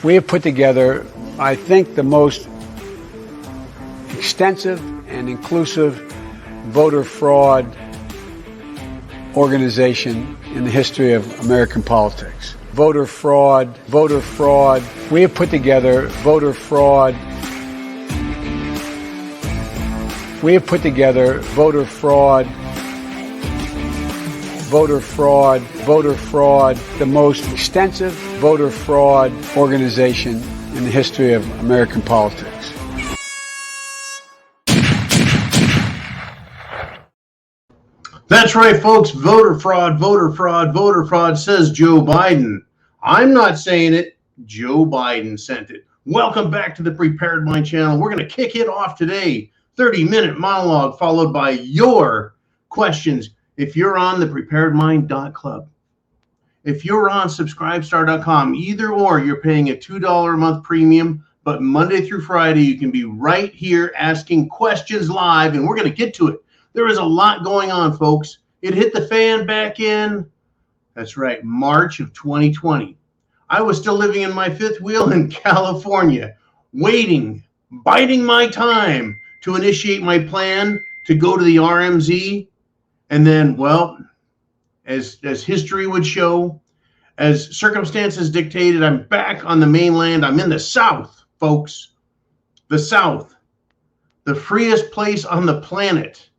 We have put together, I think, the most extensive and inclusive voter fraud organization in the history of American politics. Voter fraud. We have put together voter fraud. We have put together voter fraud, the most extensive voter fraud organization in the history of American politics. That's right, folks. Voter fraud, says Joe Biden. I'm not saying it. Joe Biden sent it. Welcome back to the Prepared Mind channel. We're going to kick it off today. 30-minute monologue followed by your questions. If you're on the preparedmind.club, if you're on subscribestar.com, either or, you're paying a $2 a month premium, but Monday through Friday, you can be right here asking questions live, and we're going to get to it. There is a lot going on, folks. It hit the fan back in, that's right, March of 2020. I was still living in my fifth wheel in California, waiting, biding my time to initiate my plan to go to the RMZ. And then, well, as history would show, as circumstances dictated, I'm back on the mainland. I'm in the South, folks. The South, the freest place on the planet.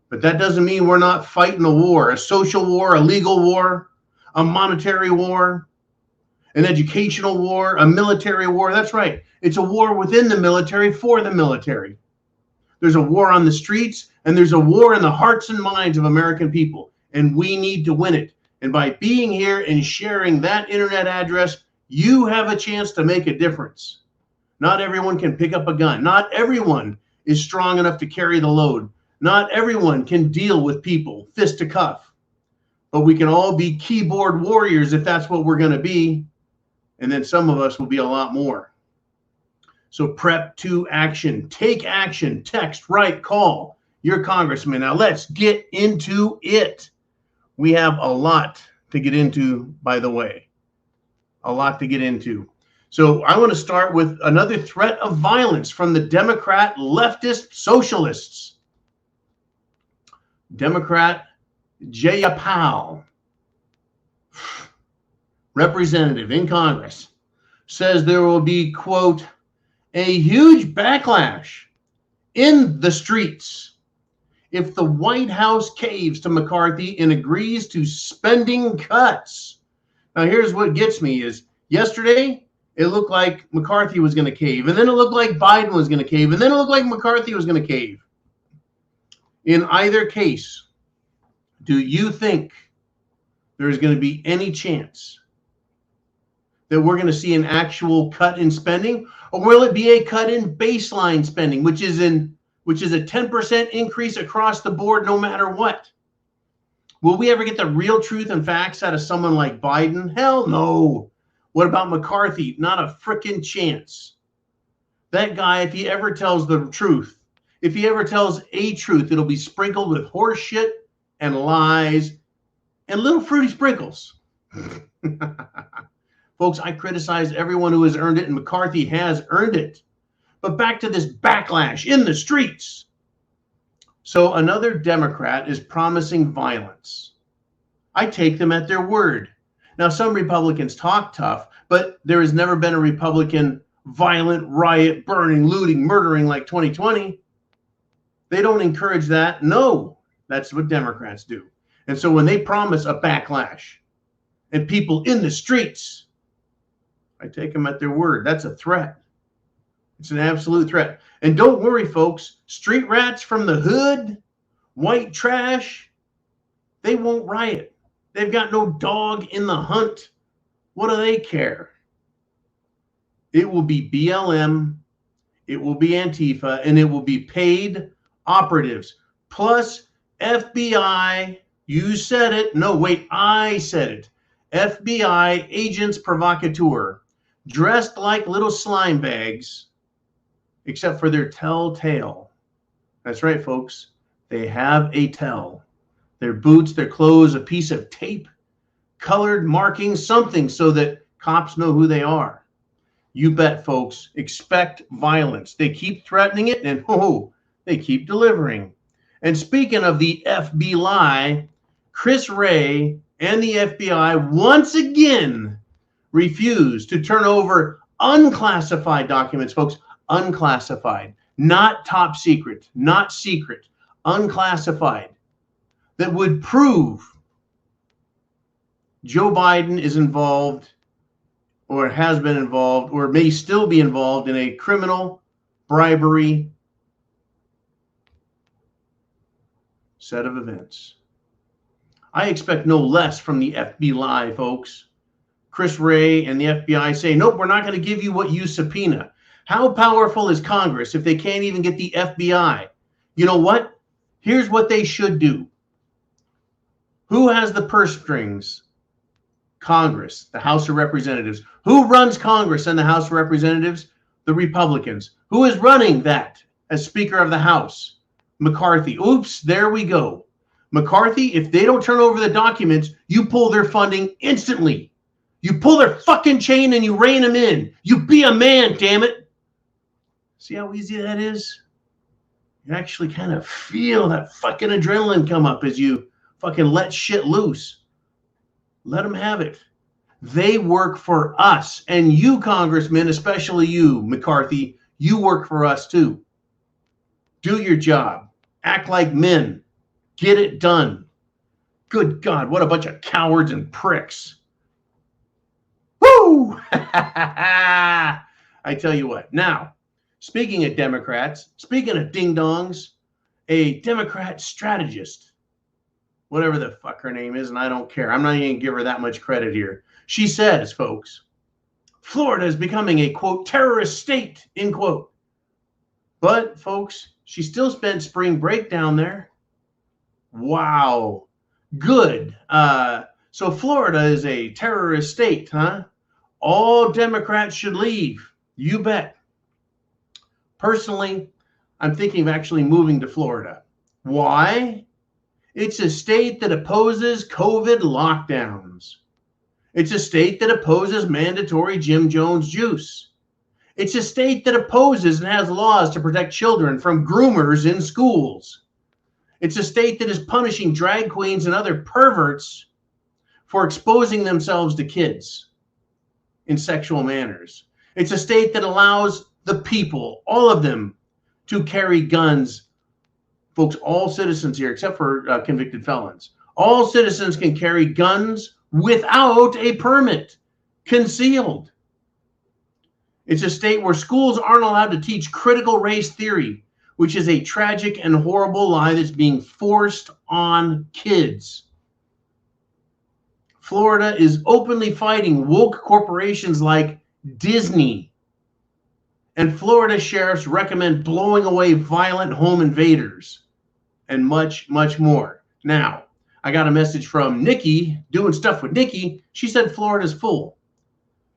But that doesn't mean we're not fighting a war, a social war, a legal war, a monetary war, an educational war, a military war. That's right. It's a war within the military for the military. There's a war on the streets, and there's a war in the hearts and minds of American people, and we need to win it. And by being here and sharing that internet address, you have a chance to make a difference. Not everyone can pick up a gun. Not everyone is strong enough to carry the load. Not everyone can deal with people fist to cuff. But we can all be keyboard warriors if that's what we're going to be. And then some of us will be a lot more. So prep to action. Take action. Text, write, call your congressman. Now let's get into it. We have a lot to get into, by the way. A lot to get into. So I want to start with another threat of violence from the Democrat leftist socialists. Democrat Jayapal, representative in Congress, says there will be, quote, a huge backlash in the streets if the White House caves to McCarthy and agrees to spending cuts. Now, here's what gets me is yesterday, it looked like McCarthy was going to cave, and then it looked like Biden was going to cave, and then it looked like McCarthy was going to cave. In either case, do you think there's going to be any chance that we're going to see an actual cut in spending, or will it be a cut in baseline spending, which is a 10% increase across the board no matter what? Will we ever get the real truth and facts out of someone like Biden? Hell no. What about McCarthy? Not a frickin' chance. That guy, if he ever tells the truth, if he ever tells a truth, it'll be sprinkled with horse shit and lies and little fruity sprinkles. Folks, I criticize everyone who has earned it, and McCarthy has earned it. But back to this backlash in the streets. So another Democrat is promising violence. I take them at their word. Now, some Republicans talk tough, but there has never been a Republican violent riot, burning, looting, murdering like 2020. They don't encourage that. No, that's what Democrats do. And so when they promise a backlash and people in the streets, I take them at their word. That's a threat. It's an absolute threat. And don't worry, folks. Street rats from the hood, white trash, they won't riot. They've got no dog in the hunt. What do they care? It will be BLM, it will be Antifa, and it will be paid operatives. Plus FBI, you said it. No, wait, I said it. FBI agents provocateur, dressed like little slime bags, except for their telltale. That's right, folks. They have a tell. Their boots, their clothes, a piece of tape, colored markings, something so that cops know who they are. You bet, folks. Expect violence. They keep threatening it, and they keep delivering. And speaking of the FBI, Chris Wray and the FBI once again refused to turn over unclassified documents, folks. Unclassified, not top secret, not secret, unclassified, that would prove Joe Biden is involved, or has been involved, or may still be involved in a criminal bribery set of events. I expect no less from the FBI, folks. Chris Wray and the FBI say, nope, we're not going to give you what you subpoena. How powerful is Congress if they can't even get the FBI? You know what? Here's what they should do. Who has the purse strings? Congress, the House of Representatives. Who runs Congress and the House of Representatives? The Republicans. Who is running that as Speaker of the House? McCarthy. Oops, there we go. McCarthy, if they don't turn over the documents, you pull their funding instantly. You pull their fucking chain and you rein them in. You be a man, damn it. See how easy that is? You actually kind of feel that fucking adrenaline come up as you fucking let shit loose. Let them have it. They work for us. And you, congressmen, especially you, McCarthy, you work for us too. Do your job. Act like men. Get it done. Good God, what a bunch of cowards and pricks. Woo! I tell you what. Now, speaking of Democrats, speaking of ding-dongs, a Democrat strategist, whatever the fuck her name is, and I don't care. I'm not even going to give her that much credit here. She says, folks, Florida is becoming a, quote, terrorist state, end quote. But, folks, she still spent spring break down there. Wow. Good. So Florida is a terrorist state, huh? All Democrats should leave. You bet. Personally, I'm thinking of actually moving to Florida. Why? It's a state that opposes COVID lockdowns. It's a state that opposes mandatory Jim Jones juice. It's a state that opposes and has laws to protect children from groomers in schools. It's a state that is punishing drag queens and other perverts for exposing themselves to kids in sexual manners. It's a state that allows the people, all of them, to carry guns. Folks, all citizens here, except for convicted felons, all citizens can carry guns without a permit, concealed. It's a state where schools aren't allowed to teach critical race theory, which is a tragic and horrible lie that's being forced on kids. Florida is openly fighting woke corporations like Disney. And Florida sheriffs recommend blowing away violent home invaders and much, much more. Now, I got a message from Nikki, doing stuff with Nikki. She said Florida's full.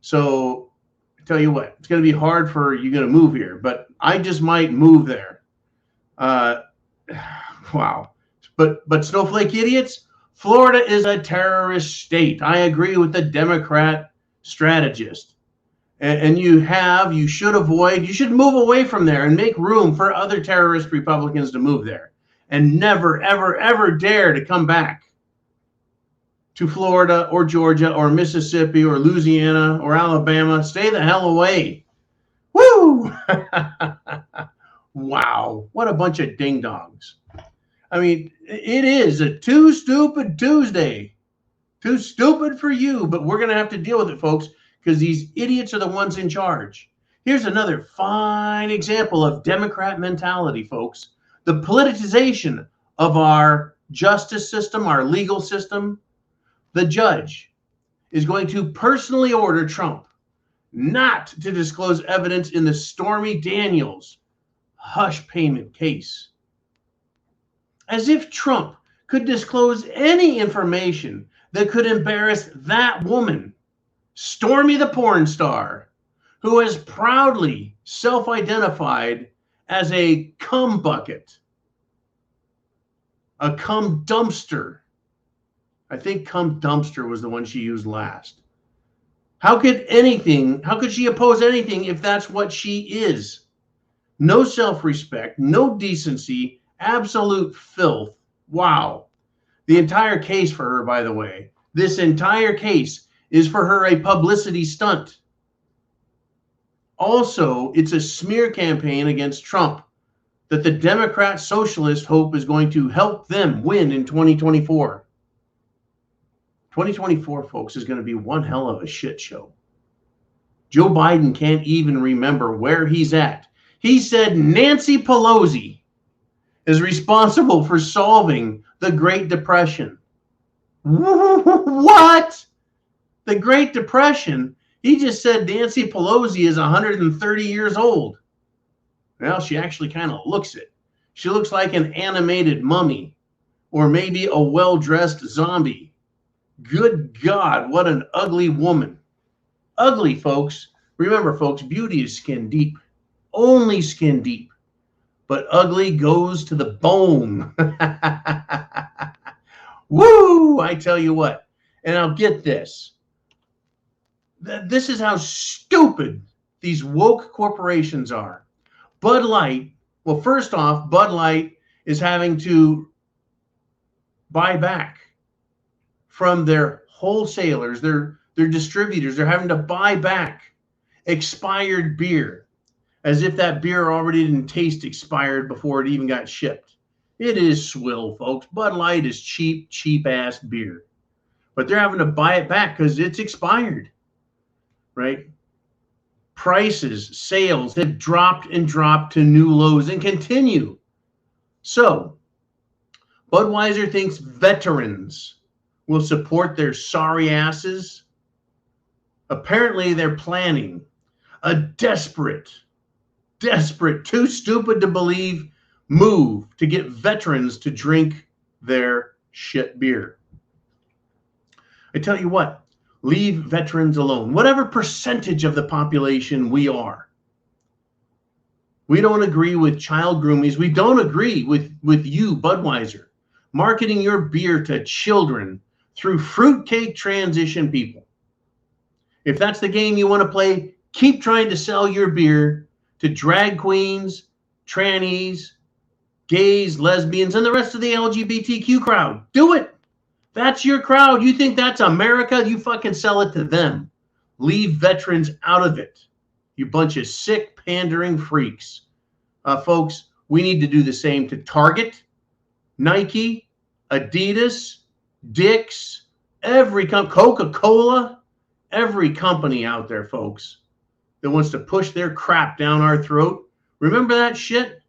So I tell you what, it's going to be hard for you to move here, but I just might move there. Wow. But snowflake idiots, Florida is a terrorist state. I agree with the Democrat strategist. And you should move away from there and make room for other terrorist Republicans to move there. And never, ever, ever dare to come back to Florida or Georgia or Mississippi or Louisiana or Alabama. Stay the hell away. Woo! Wow, what a bunch of ding-dongs. I mean, it is a Too Stupid Tuesday. Too stupid for you, but we're going to have to deal with it, folks, because these idiots are the ones in charge. Here's another fine example of Democrat mentality, folks. The politicization of our justice system, our legal system. The judge is going to personally order Trump not to disclose evidence in the Stormy Daniels hush payment case. As if Trump could disclose any information that could embarrass that woman, Stormy the porn star, who has proudly self-identified as a cum bucket, a cum dumpster. I think cum dumpster was the one she used last. How could she oppose anything if that's what she is? No self-respect, no decency, absolute filth. Wow. The entire case for her, by the way, this entire case is for her a publicity stunt. Also, it's a smear campaign against Trump that the Democrat socialists hope is going to help them win in 2024. 2024, folks, is going to be one hell of a shit show. Joe Biden can't even remember where he's at. He said Nancy Pelosi is responsible for solving the Great Depression. What? The Great Depression? He just said Nancy Pelosi is 130 years old. Well, she actually kind of looks it. She looks like an animated mummy or maybe a well-dressed zombie. Good God, what an ugly woman. Ugly, folks. Remember, folks, beauty is skin deep. Only skin deep. But ugly goes to the bone. Woo! I tell you what. And I'll get this. This is how stupid these woke corporations are. Bud Light, well, first off, Bud Light is having to buy back from their wholesalers, their distributors. They're having to buy back expired beer, as if that beer already didn't taste expired before it even got shipped. It is swill, folks. Bud Light is cheap ass beer. But they're having to buy it back because it's expired, right? Prices, sales have dropped and dropped to new lows and continue. So, Budweiser thinks veterans will support their sorry asses. Apparently, they're planning a desperate, too stupid to believe move to get veterans to drink their shit beer. I tell you what, leave veterans alone. Whatever percentage of the population we are. We don't agree with child groomies. We don't agree with you, Budweiser, marketing your beer to children through fruitcake transition people. If that's the game you want to play, keep trying to sell your beer to drag queens, trannies, gays, lesbians, and the rest of the LGBTQ crowd. Do it. That's your crowd. You think that's America? You fucking sell it to them. Leave veterans out of it. You bunch of sick, pandering freaks. Folks, we need to do the same to Target, Nike, Adidas, Dick's, every Coca-Cola, every company out there, folks, that wants to push their crap down our throat. Remember that shit?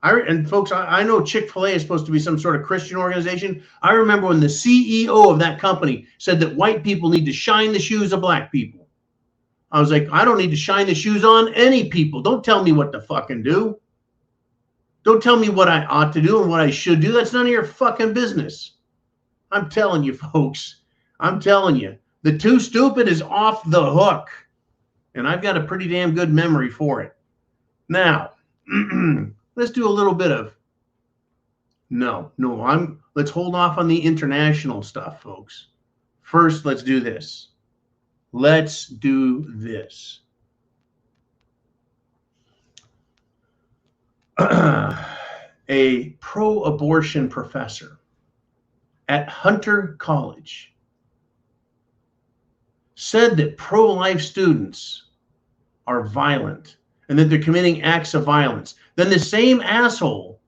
And folks, I know Chick-fil-A is supposed to be some sort of Christian organization. I remember when the CEO of that company said that white people need to shine the shoes of black people. I was like, I don't need to shine the shoes on any people. Don't tell me what to fucking do. Don't tell me what I ought to do and what I should do. That's none of your fucking business. I'm telling you, folks. I'm telling you. The too stupid is off the hook. And I've got a pretty damn good memory for it. Now, let's do a little bit of let's hold off on the international stuff, folks. First, let's do this. Let's do this. A pro-abortion professor at Hunter College said that pro-life students are violent and that they're committing acts of violence. Then the same asshole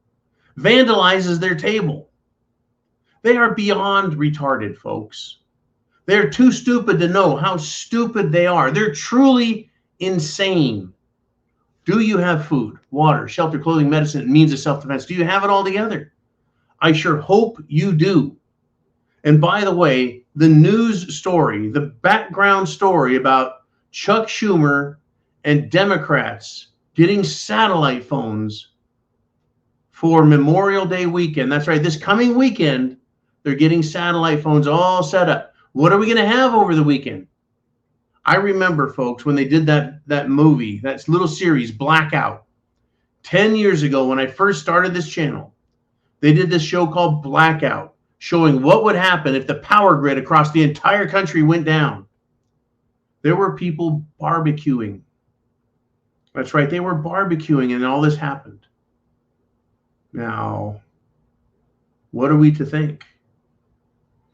vandalizes their table. They are beyond retarded, folks. They're too stupid to know how stupid they are. They're truly insane. Do you have food, water, shelter, clothing, medicine, and means of self-defense? Do you have it all together? I sure hope you do. And by the way, the news story, the background story about Chuck Schumer and Democrats getting satellite phones for Memorial Day weekend. That's right. This coming weekend, they're getting satellite phones all set up. What are we going to have over the weekend? I remember, folks, when they did that movie, that little series, Blackout, 10 years ago when I first started this channel. They did this show called Blackout, showing what would happen if the power grid across the entire country went down. There were people barbecuing. That's right, they were barbecuing and all this happened. Now, what are we to think?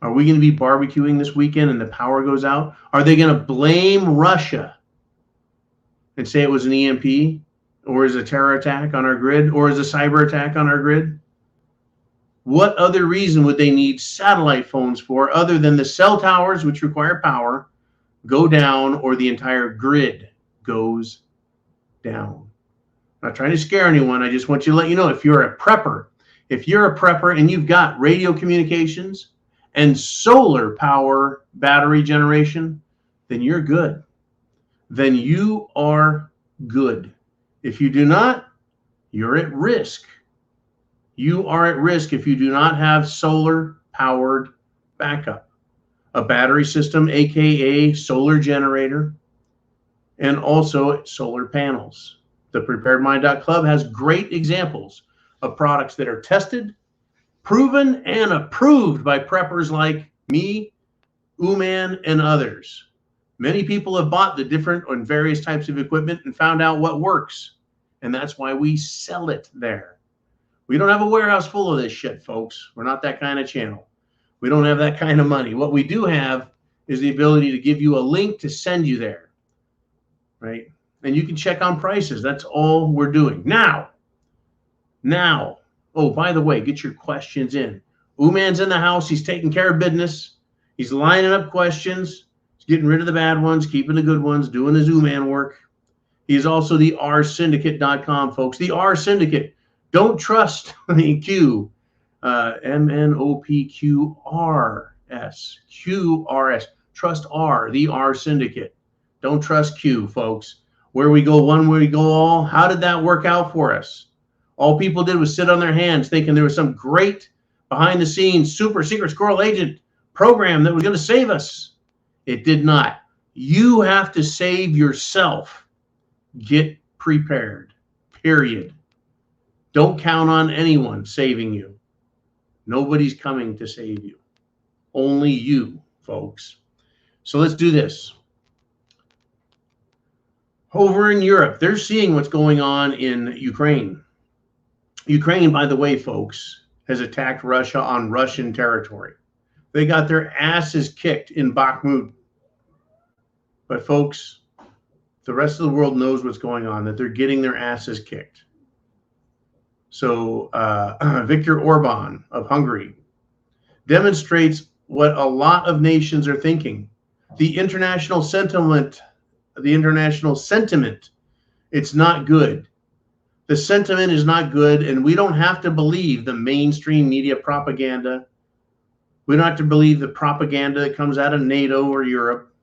Are we going to be barbecuing this weekend and the power goes out? Are they going to blame Russia and say it was an EMP, or is a terror attack on our grid, or is a cyber attack on our grid? What other reason would they need satellite phones for other than the cell towers, which require power, go down, or the entire grid goes down? I'm not trying to scare anyone. I just want you to let you know, if you're a prepper and you've got radio communications and solar power battery generation, then you're good. Then you are good. If you do not, you're at risk. You are at risk if you do not have solar powered backup, a battery system, aka solar generator, and also solar panels. The preparedmind.club has great examples of products that are tested, proven, and approved by preppers like me, Uman, and others. Many people have bought the different and various types of equipment and found out what works. And that's why we sell it there. We don't have a warehouse full of this shit, folks. We're not that kind of channel. We don't have that kind of money. What we do have is the ability to give you a link to send you there, right? And you can check on prices. That's all we're doing. Now, oh, by the way, get your questions in. Uman's in the house. He's taking care of business. He's lining up questions. He's getting rid of the bad ones, keeping the good ones, doing his Uman work. He's also the rsyndicate.com, folks. The R Syndicate. Don't trust the Q, MNOPQRS. Trust R, the R Syndicate. Don't trust Q, folks. Where we go one, where we go all. How did that work out for us? All people did was sit on their hands thinking there was some great behind the scenes super secret squirrel agent program that was going to save us. It did not. You have to save yourself. Get prepared, period. Don't count on anyone saving you. Nobody's coming to save you. Only you, folks. So let's do this. Over in Europe, they're seeing what's going on in Ukraine. Ukraine, by the way, folks, has attacked Russia on Russian territory. They got their asses kicked in Bakhmut. But folks, the rest of the world knows what's going on, that they're getting their asses kicked. So Viktor Orban of Hungary demonstrates what a lot of nations are thinking. The international sentiment, it's not good. The sentiment is not good, and we don't have to believe the mainstream media propaganda. We don't have to believe the propaganda that comes out of NATO or Europe.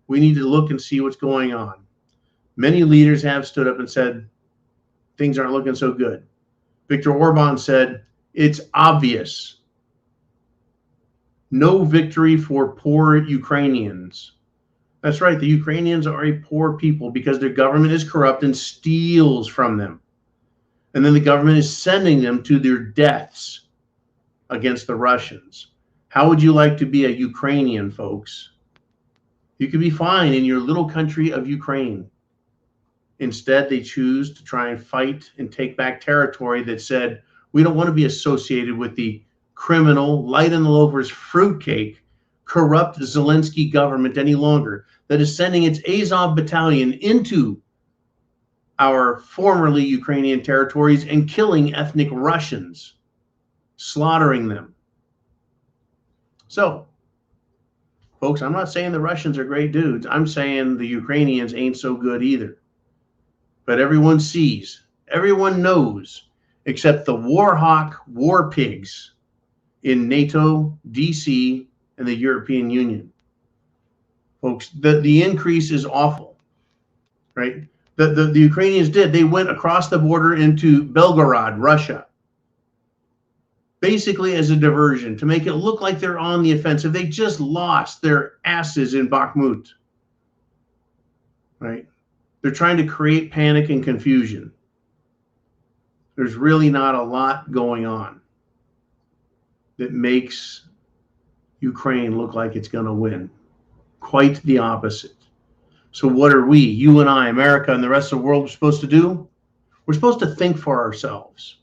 We need to look and see what's going on. Many leaders have stood up and said, things aren't looking so good. Viktor Orban said, it's obvious. No victory for poor Ukrainians. That's right, the Ukrainians are a poor people because their government is corrupt and steals from them. And then the government is sending them to their deaths against the Russians. How would you like to be a Ukrainian, folks? You could be fine in your little country of Ukraine. Instead, they choose to try and fight and take back territory that said, we don't want to be associated with the criminal, light in the loafers, fruitcake, corrupt Zelensky government any longer that is sending its Azov battalion into our formerly Ukrainian territories and killing ethnic Russians, slaughtering them. So, folks, I'm not saying the Russians are great dudes. I'm saying the Ukrainians ain't so good either. But everyone sees, everyone knows, except the war hawk war pigs in NATO, DC, and the European Union. Folks, the increase is awful, right? The Ukrainians did. They went across the border into Belgorod, Russia, basically as a diversion to make it look like they're on the offensive. They just lost their asses in Bakhmut, right? They're trying to create panic and confusion. There's really not a lot going on that makes Ukraine look like it's going to win. Quite the opposite. So what are we, you and I, America, and the rest of the world, supposed to do? We're supposed to think for ourselves.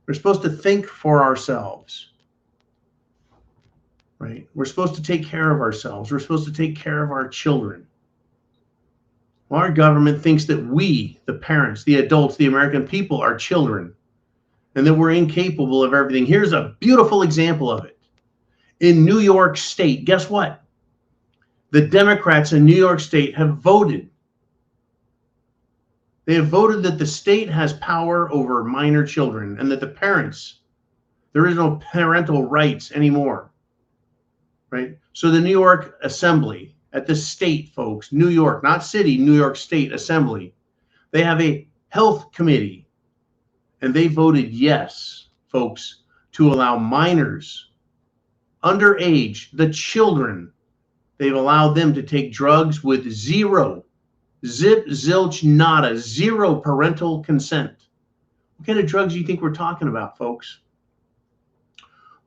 We're supposed to think for ourselves, right? We're supposed to take care of ourselves. We're supposed to take care of our children. Well, our government thinks that we, the parents, the adults, the American people, are children, and that we're incapable of everything. Here's a beautiful example of it. In New York State, guess what? The Democrats in New York State have voted. They have voted that the state has power over minor children and that the parents, there is no parental rights anymore, right? So the New York Assembly, at the state, folks, New York, not city, New York State Assembly, they have a health committee, and they voted yes, folks, to allow minors, underage, the children, they've allowed them to take drugs with zero, zip, zilch, nada, zero parental consent. What kind of drugs do you think we're talking about, folks?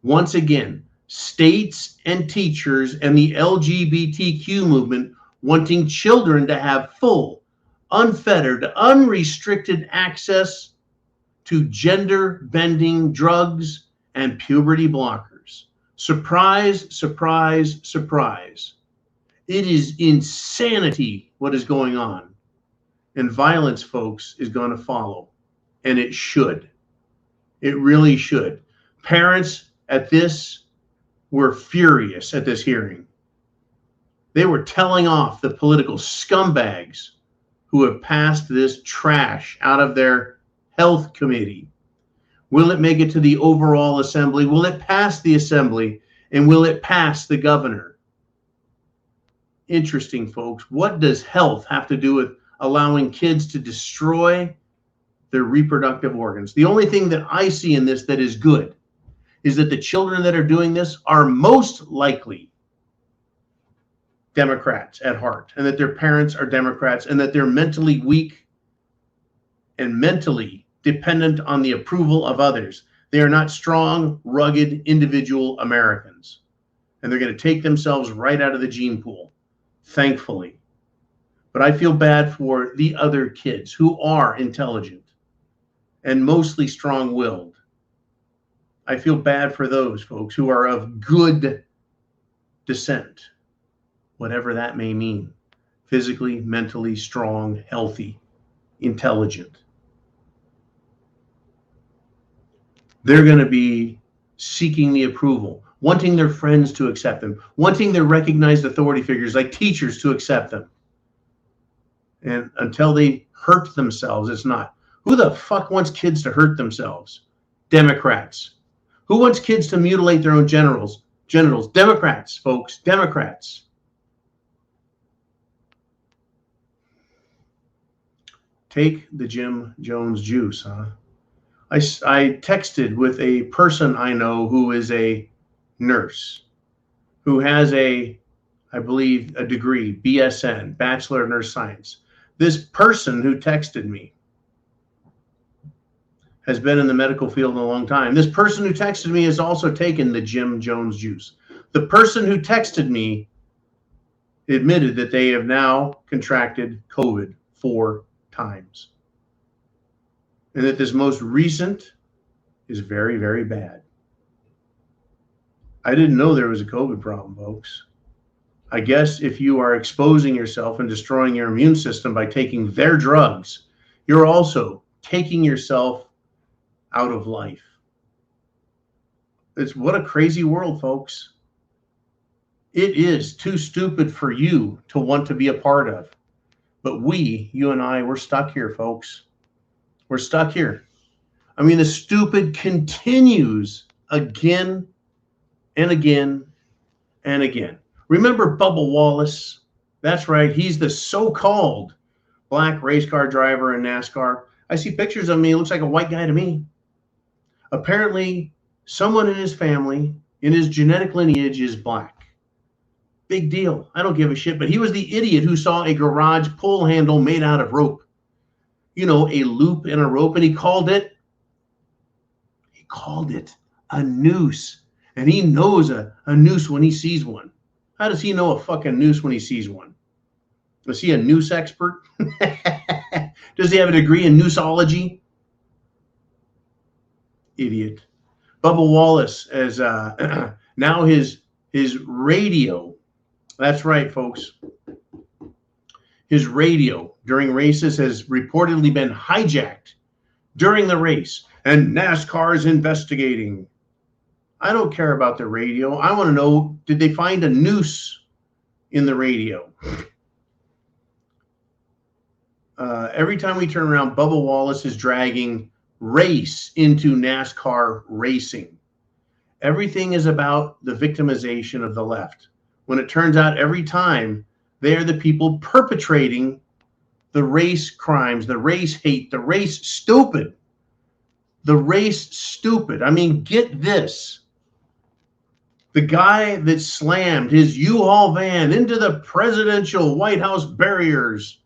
Once again, states and teachers and the LGBTQ movement wanting children to have full, unfettered, unrestricted access to gender-bending drugs and puberty blockers. Surprise, surprise, surprise. It is insanity what is going on. And violence, folks, is going to follow. And it should. It really should. Parents at this were furious at this hearing. They were telling off the political scumbags who have passed this trash out of their health committee. Will it make it to the overall assembly? Will it pass the assembly? And will it pass the governor? Interesting, folks. What does health have to do with allowing kids to destroy their reproductive organs? The only thing that I see in this that is good is that the children that are doing this are most likely Democrats at heart, and that their parents are Democrats, and that they're mentally weak and mentally dependent on the approval of others. They are not strong, rugged, individual Americans. And they're going to take themselves right out of the gene pool, thankfully. But I feel bad for the other kids who are intelligent and mostly strong-willed. I feel bad for those folks who are of good descent, whatever that may mean. Physically, mentally strong, healthy, intelligent. They're going to be seeking the approval, wanting their friends to accept them, wanting their recognized authority figures like teachers to accept them. And until they hurt themselves, it's not. Who the fuck wants kids to hurt themselves? Democrats. Who wants kids to mutilate their own genitals? Democrats, folks, Democrats. Take the Jim Jones juice, huh? I texted with a person I know who is a nurse, who has I believe, a degree, BSN, Bachelor of Nurse Science. This person who texted me has been in the medical field a long time. This person who texted me has also taken the Jim Jones juice. The person who texted me admitted that they have now contracted COVID 4 times. And that this most recent is very, very bad. I didn't know there was a COVID problem, folks. I guess if you are exposing yourself and destroying your immune system by taking their drugs, you're also taking yourself out of life. It's what a crazy world, folks. It is too stupid for you to want to be a part of. But we, you and I, we're stuck here, folks. We're stuck here. I mean, the stupid continues again and again and again. Remember Bubba Wallace? That's right. He's the so-called black race car driver in NASCAR. I see pictures of him. He looks like a white guy to me. Apparently, someone in his family, in his genetic lineage, is black. Big deal. I don't give a shit. But he was the idiot who saw a garage pull handle made out of rope. You know, a loop in a rope, and he called it a noose. And he knows a noose when he sees one. How does he know a fucking noose when he sees one? Is he a noose expert? Does he have a degree in nooseology? Idiot. Bubba Wallace as now his radio. That's right, folks. His radio during races has reportedly been hijacked during the race, and NASCAR is investigating. I don't care about the radio. I want to know, did they find a noose in the radio? Every time we turn around, Bubba Wallace is dragging race into NASCAR racing. Everything is about the victimization of the left, when it turns out every time they are the people perpetrating the race crimes, the race hate, the race stupid. The race stupid. I mean, get this. The guy that slammed his U-Haul van into the presidential White House barriers,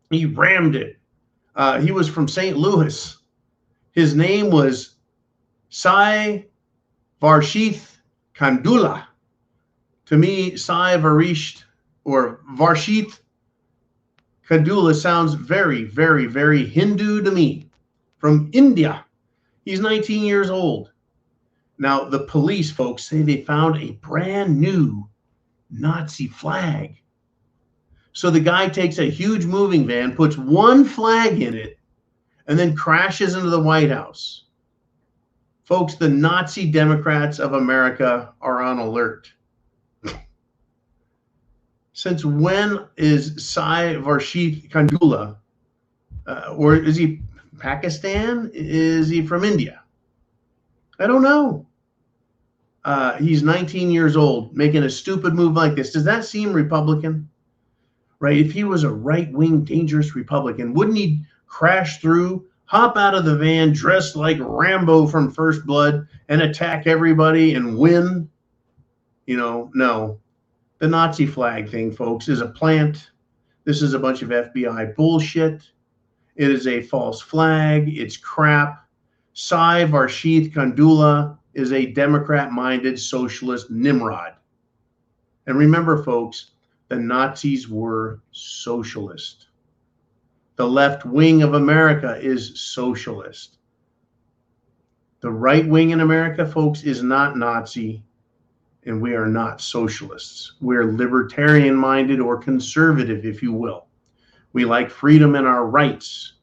he rammed it. He was from St. Louis. His name was Sai Varshith Kandula. To me, Sai Varshith Kandula sounds very, very, very Hindu to me. From India. He's 19 years old. Now, the police folks say they found a brand new Nazi flag. So the guy takes a huge moving van, puts one flag in it, and then crashes into the White House. Folks, the Nazi Democrats of America are on alert. Since when is Sai Varshith Kandula, or is he Pakistan? Is he from India? I don't know. He's 19 years old, making a stupid move like this. Does that seem Republican? Right? If he was a right-wing, dangerous Republican, wouldn't he crash through, hop out of the van, dressed like Rambo from First Blood, and attack everybody and win? You know, no. The Nazi flag thing, folks, is a plant. This is a bunch of FBI bullshit. It is a false flag. It's crap. Sai Varshith Kandula is a Democrat-minded socialist Nimrod. And remember, folks, the Nazis were socialist. The left wing of America is socialist. The right wing in America, folks, is not Nazi, and we are not socialists. We're libertarian-minded or conservative, if you will. We like freedom and our rights,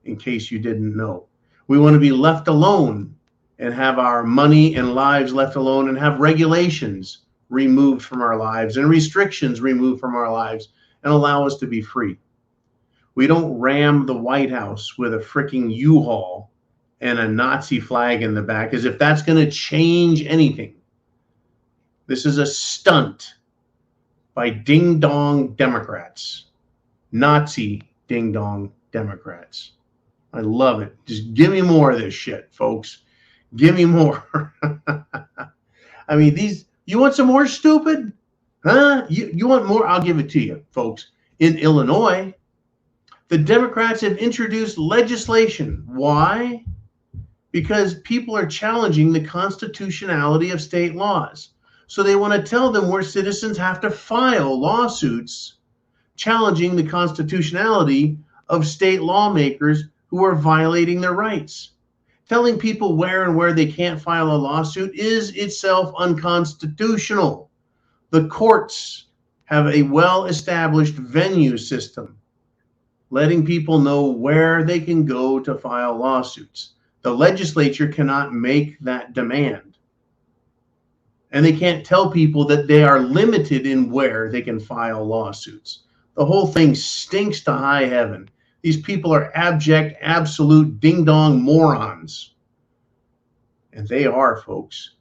in case you didn't know. We want to be left alone and have our money and lives left alone and have regulations removed from our lives and restrictions removed from our lives and allow us to be free. We don't ram the White House with a freaking U-Haul and a Nazi flag in the back as if that's going to change anything. This is a stunt by ding-dong Democrats. Nazi ding-dong Democrats. I love it. Just give me more of this shit, folks. Give me more. I mean, you want some more stupid? Huh? You want more? I'll give it to you, folks. In Illinois, the Democrats have introduced legislation. Why? Because people are challenging the constitutionality of state laws. So they want to tell them where citizens have to file lawsuits challenging the constitutionality of state lawmakers who are violating their rights. Telling people where they can't file a lawsuit is itself unconstitutional. The courts have a well-established venue system, letting people know where they can go to file lawsuits. The legislature cannot make that demand. And they can't tell people that they are limited in where they can file lawsuits. The whole thing stinks to high heaven. These people are abject, absolute ding-dong morons. And they are, folks,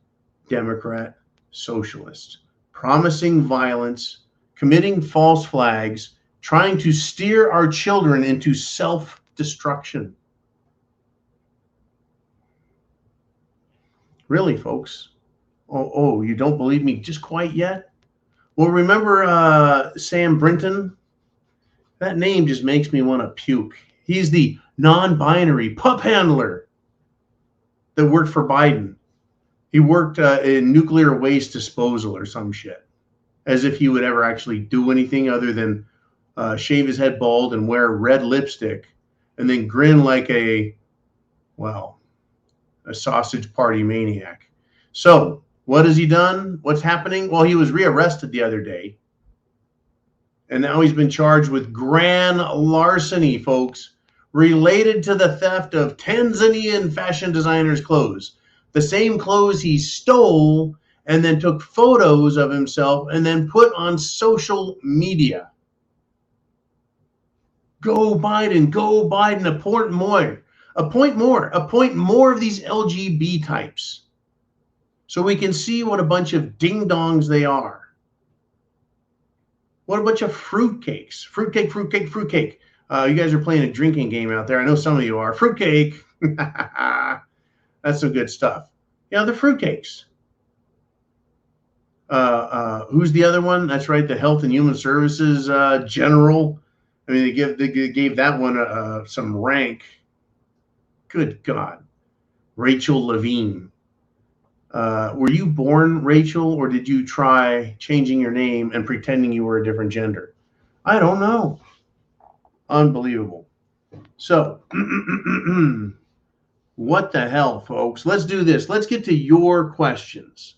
Democrat socialists, promising violence, committing false flags, trying to steer our children into self-destruction. Really, folks? Oh, you don't believe me just quite yet? Well, remember Sam Brinton? That name just makes me want to puke. He's the non-binary pup handler that worked for Biden. He worked in nuclear waste disposal or some shit. as if he would ever actually do anything other than shave his head bald and wear red lipstick and then grin like a sausage party maniac. So what has he done? What's happening? Well, he was rearrested the other day, and now he's been charged with grand larceny, folks, related to the theft of Tanzanian fashion designers' clothes. The same clothes he stole and then took photos of himself and then put on social media. Go Biden, go Biden, appoint more of these LGB types so we can see what a bunch of ding-dongs they are. What a bunch of fruitcakes. Fruitcake. You guys are playing a drinking game out there. I know some of you are. Fruitcake. That's some good stuff. Yeah, the fruitcakes. Who's the other one? That's right, the Health and Human Services general. I mean, they gave that one some rank. Good God. Rachel Levine. Were you born Rachel, or did you try changing your name and pretending you were a different gender? I don't know. Unbelievable. So, what the hell, folks? Let's do this. Let's get to your questions.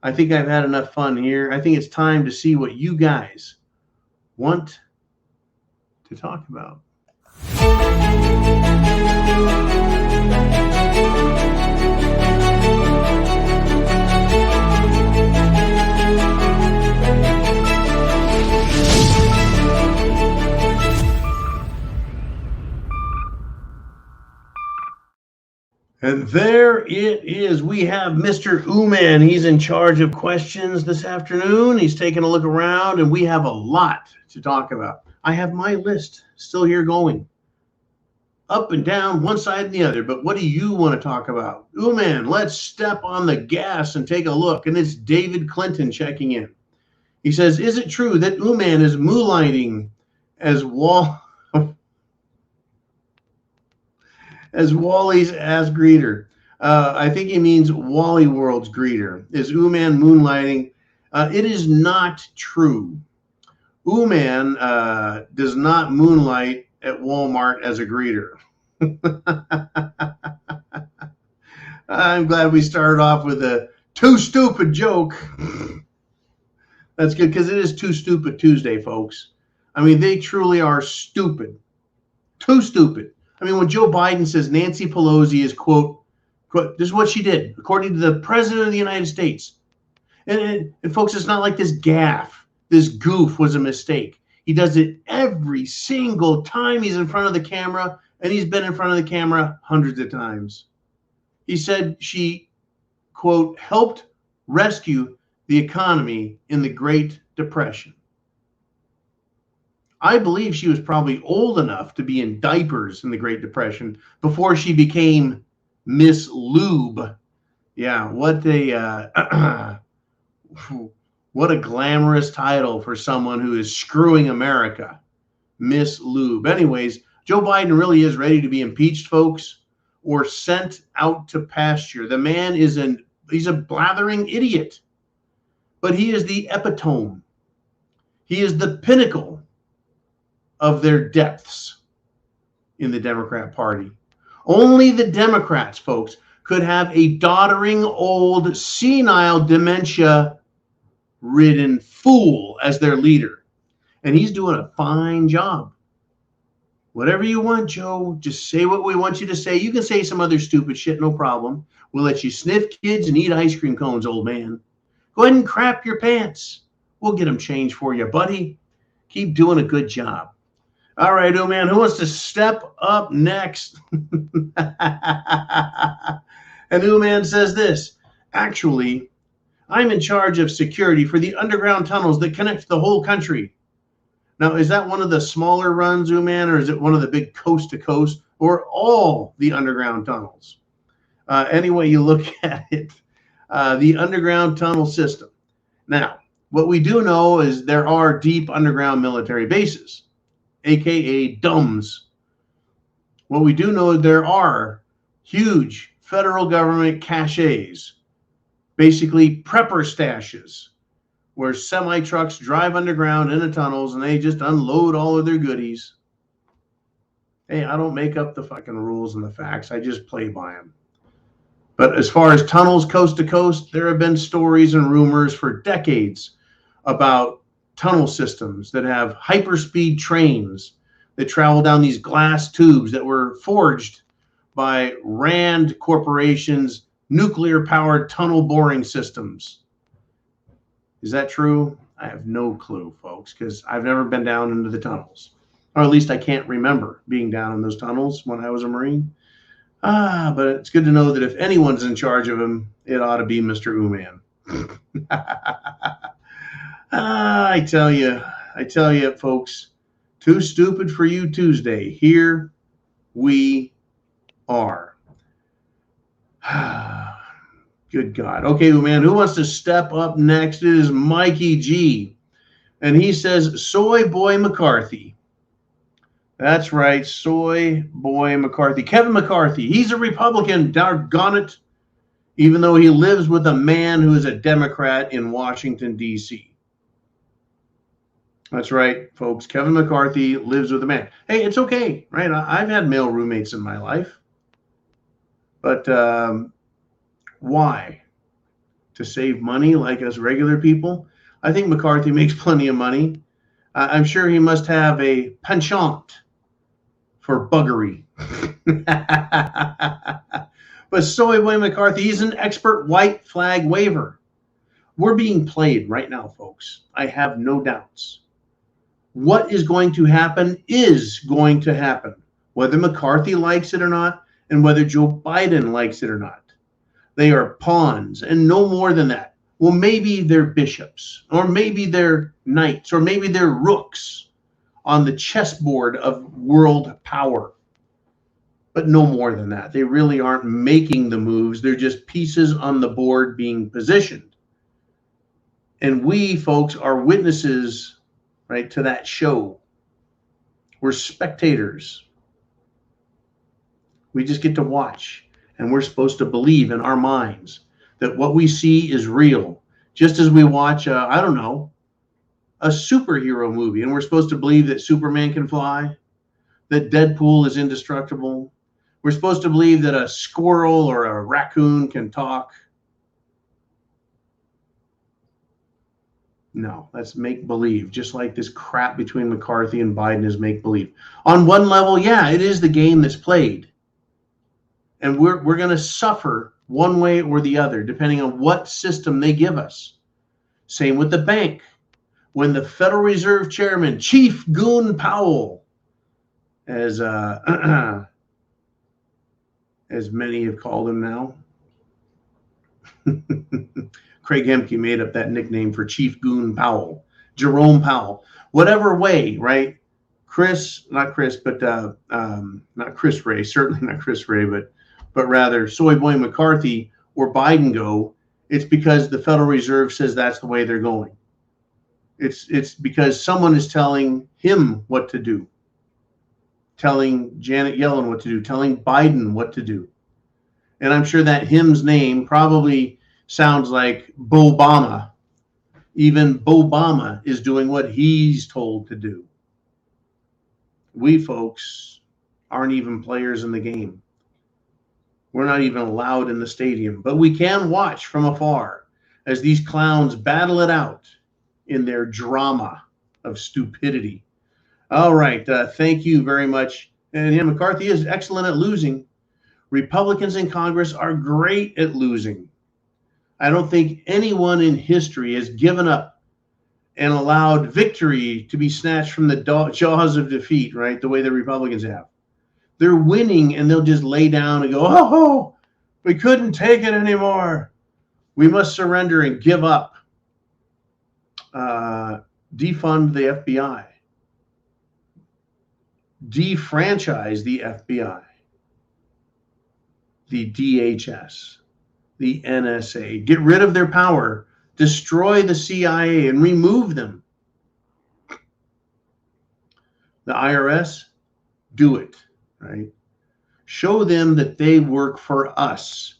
I think I've had enough fun here. I think it's time to see what you guys want to talk about. And there it is. We have Mr. Uman. He's in charge of questions this afternoon. He's taking a look around, and we have a lot to talk about. I have my list still here going. Up and down, one side and the other. But what do you want to talk about? Uman, let's step on the gas and take a look. And it's David Clinton checking in. He says, is it true that Uman is moonlighting as Wally's ass greeter? I think he means Wally World's greeter. Is Uman moonlighting? It is not true. Uman does not moonlight at Walmart as a greeter. I'm glad we started off with a too stupid joke. That's good, because it is Too Stupid Tuesday, folks. I mean, they truly are stupid. Too stupid. I mean, when Joe Biden says Nancy Pelosi is, quote, this is what she did, according to the President of the United States. And folks, it's not like this gaffe, this goof was a mistake. He does it every single time he's in front of the camera, and he's been in front of the camera hundreds of times. He said she, quote, helped rescue the economy in the Great Depression. I believe she was probably old enough to be in diapers in the Great Depression before she became Miss Lube. Yeah, what a glamorous title for someone who is screwing America. Miss Lube. Anyways, Joe Biden really is ready to be impeached, folks, or sent out to pasture. The man he's a blathering idiot, but he is the epitome. He is the pinnacle of their depths in the Democrat Party. Only the Democrats, folks, could have a doddering, old, senile, dementia-ridden fool as their leader. And he's doing a fine job. Whatever you want, Joe, just say what we want you to say. You can say some other stupid shit, no problem. We'll let you sniff kids and eat ice cream cones, old man. Go ahead and crap your pants. We'll get them changed for you, buddy. Keep doing a good job. All right, Uman, who wants to step up next? And Uman says this, actually, I'm in charge of security for the underground tunnels that connect the whole country. Now, is that one of the smaller runs, Uman, or is it one of the big coast-to-coast, or all the underground tunnels? Any way you look at it, the underground tunnel system. Now, what we do know is there are deep underground military bases, aka DUMBs. What we do know is there are huge federal government caches, basically prepper stashes, where semi-trucks drive underground into tunnels and they just unload all of their goodies. Hey, I don't make up the fucking rules and the facts. I just play by them. But as far as tunnels coast to coast, there have been stories and rumors for decades about tunnel systems that have hyperspeed trains that travel down these glass tubes that were forged by Rand Corporation's nuclear-powered tunnel boring systems. Is that true? I have no clue, folks, because I've never been down into the tunnels. Or at least I can't remember being down in those tunnels when I was a Marine. But it's good to know that if anyone's in charge of them, it ought to be Mr. Uman. I tell you, folks, too stupid for you Tuesday. Here we are. Good God. Okay, man, who wants to step up next? It is Mikey G. And he says, Soy Boy McCarthy. That's right, Soy Boy McCarthy. Kevin McCarthy, he's a Republican, doggone it, even though he lives with a man who is a Democrat in Washington, D.C. That's right, folks. Kevin McCarthy lives with a man. Hey, it's okay, right? I've had male roommates in my life. But why? To save money like us regular people? I think McCarthy makes plenty of money. I'm sure he must have a penchant for buggery. But Soy Boy McCarthy, he's an expert white flag waver. We're being played right now, folks. I have no doubts. What is going to happen is going to happen, whether McCarthy likes it or not, and whether Joe Biden likes it or not. They are pawns and no more than that. Well, maybe they're bishops, or maybe they're knights, or maybe they're rooks on the chessboard of world power. But no more than that. They really aren't making the moves. They're just pieces on the board being positioned. And we, folks, are witnesses, right, to that show. We're spectators. We just get to watch. And we're supposed to believe in our minds that what we see is real. Just as we watch, I don't know, a superhero movie, and we're supposed to believe that Superman can fly, that Deadpool is indestructible. We're supposed to believe that a squirrel or a raccoon can talk. No, that's make-believe, just like this crap between McCarthy and Biden is make-believe. On one level, yeah, it is the game that's played. And we're going to suffer one way or the other, depending on what system they give us. Same with the bank. When the Federal Reserve Chairman, Chief Goon Powell, as many have called him now, Craig Hemke made up that nickname for Chief Goon Powell, Jerome Powell. Whatever way, right? Not Chris Ray, certainly not Chris Ray, but rather Soy Boy McCarthy or Biden go, it's because the Federal Reserve says that's the way they're going. It's because someone is telling him what to do, telling Janet Yellen what to do, telling Biden what to do. And I'm sure that him's name probably sounds like Bobama. Even Bobama is doing what he's told to do. We folks aren't even players in the game. We're not even allowed in the stadium, but we can watch from afar as these clowns battle it out in their drama of stupidity. All right. Thank you very much. And yeah, McCarthy is excellent at losing. Republicans in Congress are great at losing. I don't think anyone in history has given up and allowed victory to be snatched from the jaws of defeat, right? The way the Republicans have. They're winning and they'll just lay down and go, oh, we couldn't take it anymore. We must surrender and give up. Defund the FBI. Defranchise the FBI. The DHS. The NSA. Get rid of their power. Destroy the CIA and remove them. The IRS, do it, right? Show them that they work for us.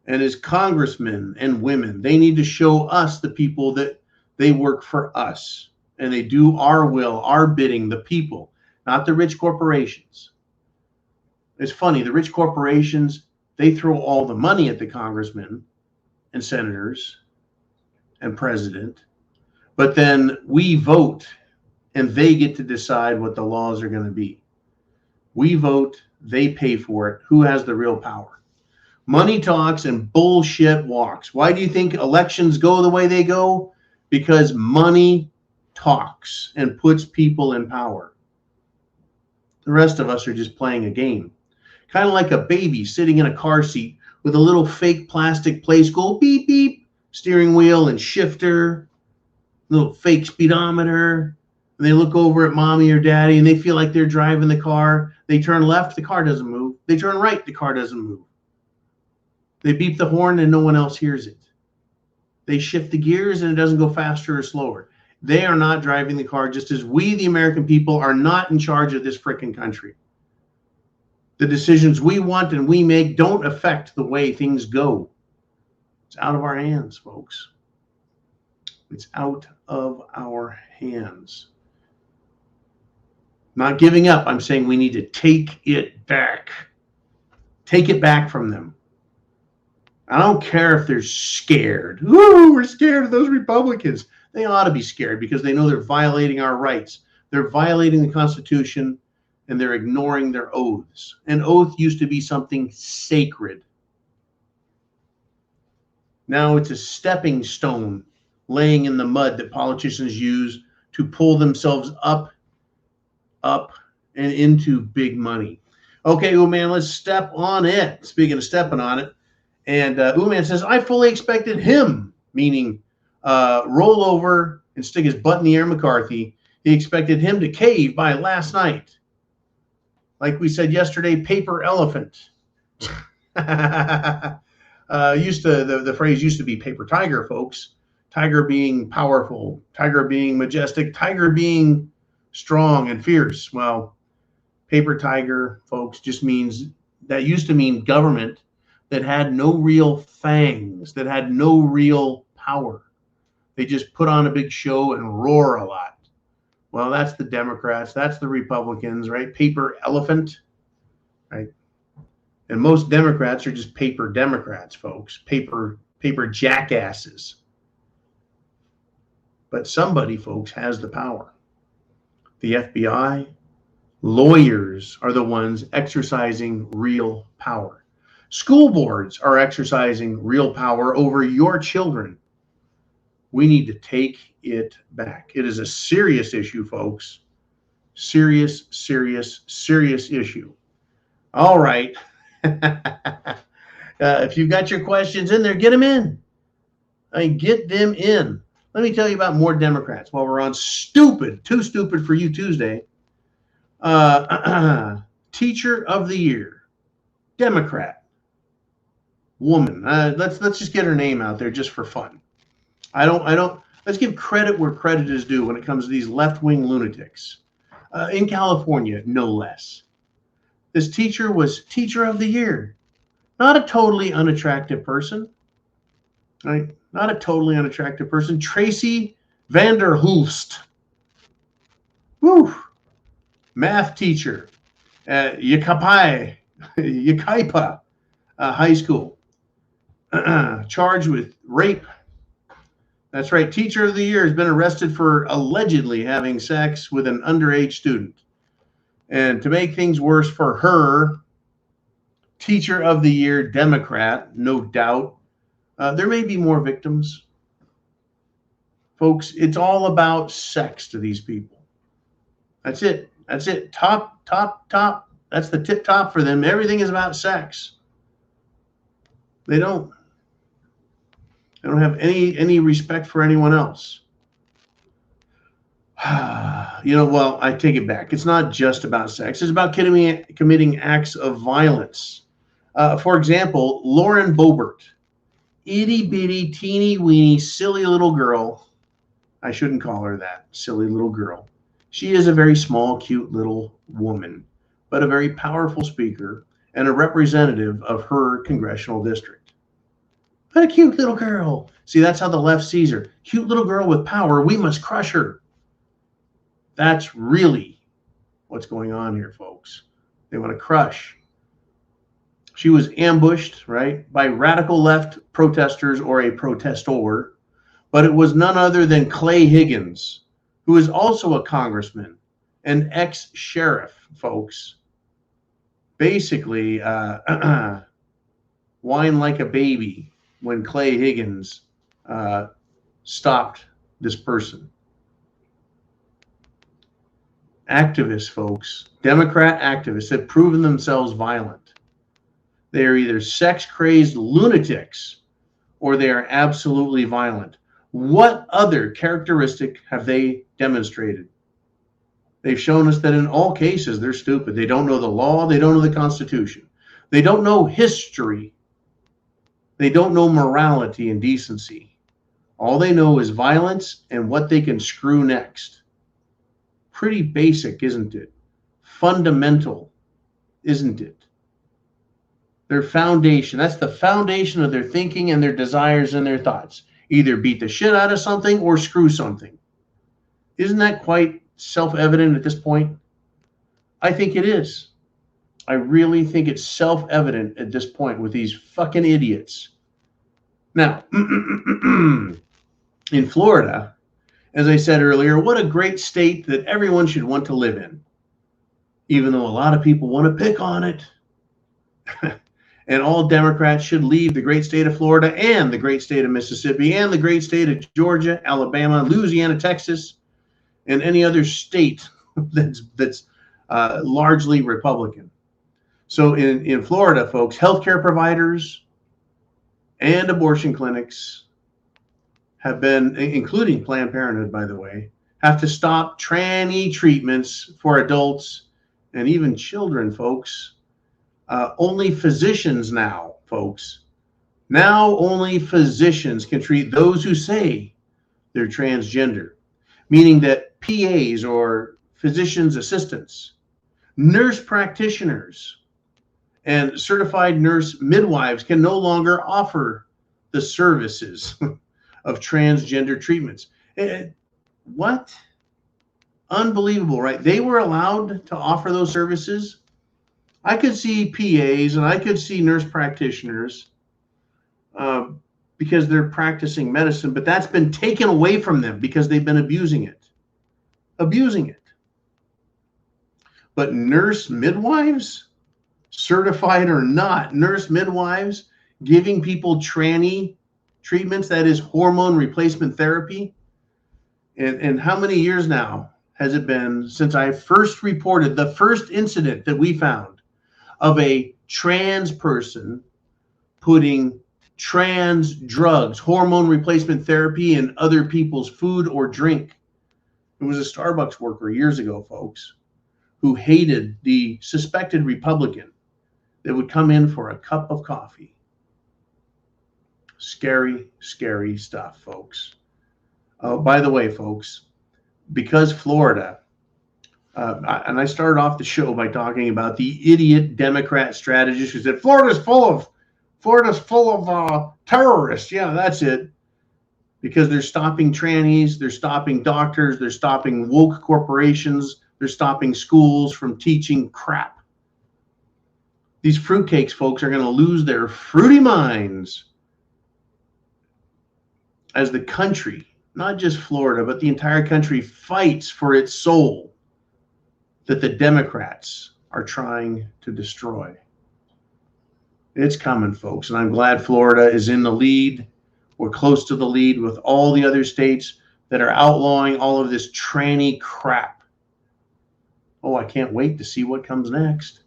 And as congressmen and women, they need to show us the people that They work for us, and they do our will, our bidding, the people, not the rich corporations. It's funny, the rich corporations, they throw all the money at the congressmen and senators and president, but then we vote and they get to decide what the laws are going to be. We vote, they pay for it. Who has the real power? Money talks and bullshit walks. Why do you think elections go the way they go? Because money talks and puts people in power. The rest of us are just playing a game. Kind of like a baby sitting in a car seat with a little fake plastic play school beep beep steering wheel and shifter, little fake speedometer. And they look over at mommy or daddy and they feel like they're driving the car. They turn left, the car doesn't move. They turn right, the car doesn't move. They beep the horn and no one else hears it. They shift the gears and it doesn't go faster or slower. They are not driving the car, just as we, the American people, are not in charge of this frickin' country. The decisions we want and we make don't affect the way things go. It's out of our hands, folks. It's out of our hands. Not giving up. I'm saying we need to take it back. Take it back from them. I don't care if they're scared. Ooh, we're scared of those Republicans. They ought to be scared because they know they're violating our rights. They're violating the Constitution and they're ignoring their oaths. An oath used to be something sacred. Now it's a stepping stone laying in the mud that politicians use to pull themselves up and into big money. Okay, man, let's step on it. Speaking of stepping on it, and Uman says, I fully expected him, meaning roll over and stick his butt in the air, McCarthy. He expected him to cave by last night. Like we said yesterday, paper elephant. The phrase used to be paper tiger, folks. Tiger being powerful, tiger being majestic, tiger being strong and fierce. Well, paper tiger, folks, just means, that used to mean government that had no real fangs, that had no real power. They just put on a big show and roar a lot. Well, that's the Democrats, that's the Republicans, right? Paper elephant, right? And most Democrats are just paper Democrats, folks. Paper jackasses. But somebody, folks, has the power. The FBI, lawyers are the ones exercising real power. School boards are exercising real power over your children. We need to take it back. It is a serious issue, folks. Serious, serious, serious issue. All right. If you've got your questions in there, get them in. Get them in. Let me tell you about more Democrats while we're on Too Stupid for You Tuesday. Teacher of the Year, Democrat, woman. Let's just get her name out there just for fun. Let's give credit where credit is due when it comes to these left-wing lunatics. In California, no less. This teacher was Teacher of the Year. Not a totally unattractive person, right? Not a totally unattractive person. Tracy Vanderhulst. Woo! Math teacher at Yucaipa High School. Charged with rape. That's right. Teacher of the Year has been arrested for allegedly having sex with an underage student. And to make things worse for her, Teacher of the Year, Democrat, no doubt. There may be more victims. Folks, it's all about sex to these people. That's it. That's it. Top. That's the tip top for them. Everything is about sex. They don't have any respect for anyone else. Well, I take it back. It's not just about sex. It's about committing acts of violence. For example, Lauren Boebert, itty bitty, teeny weeny, silly little girl. I shouldn't call her that, silly little girl. She is a very small, cute little woman, but a very powerful speaker and a representative of her congressional district. But a cute little girl. See, that's how the left sees her. Cute little girl with power. We must crush her. That's really what's going on here, folks. They want to crush. She was ambushed, right, by radical left protesters or a protestor, but it was none other than Clay Higgins, who is also a congressman, an ex-sheriff, folks. Basically, whine like a baby when Clay Higgins stopped this person. Activists, folks, Democrat activists have proven themselves violent. They are either sex-crazed lunatics or they are absolutely violent. What other characteristic have they demonstrated? They've shown us that in all cases, they're stupid. They don't know the law. They don't know the Constitution. They don't know history. They don't know morality and decency. All they know is violence and what they can screw next. Pretty basic, isn't it? Fundamental, isn't it? Their foundation, that's the foundation of their thinking and their desires and their thoughts. Either beat the shit out of something or screw something. Isn't that quite self-evident at this point? I think it is. I really think it's self-evident at this point with these fucking idiots. Now, in Florida, as I said earlier, what a great state that everyone should want to live in, even though a lot of people want to pick on it. And all Democrats should leave the great state of Florida and the great state of Mississippi and the great state of Georgia, Alabama, Louisiana, Texas, and any other state that's largely Republican. So in Florida, folks, healthcare providers and abortion clinics have been, including Planned Parenthood, by the way, have to stop tranny treatments for adults and even children, folks. Only physicians now, folks. Now only physicians can treat those who say they're transgender, meaning that PAs or physician's assistants, nurse practitioners, and certified nurse midwives can no longer offer the services of transgender treatments. What? Unbelievable, right? They were allowed to offer those services. I could see PAs and I could see nurse practitioners because they're practicing medicine, but that's been taken away from them because they've been abusing it. But nurse midwives, certified or not, nurse midwives giving people tranny treatments, that is hormone replacement therapy. And how many years now has it been since I first reported the first incident that we found of a trans person putting trans drugs, hormone replacement therapy in other people's food or drink? It was a Starbucks worker years ago, folks, who hated the suspected Republican that would come in for a cup of coffee. Scary, scary stuff, folks. Oh, by the way, folks, because Florida, and I started off the show by talking about the idiot Democrat strategist who said Florida's full of terrorists. Yeah, that's it. Because they're stopping trannies, they're stopping doctors, they're stopping woke corporations, they're stopping schools from teaching crap. These fruitcakes, folks, are going to lose their fruity minds as the country, not just Florida, but the entire country fights for its soul that the Democrats are trying to destroy. It's coming, folks, and I'm glad Florida is in the lead. We're close to the lead with all the other states that are outlawing all of this tranny crap. Oh, I can't wait to see what comes next.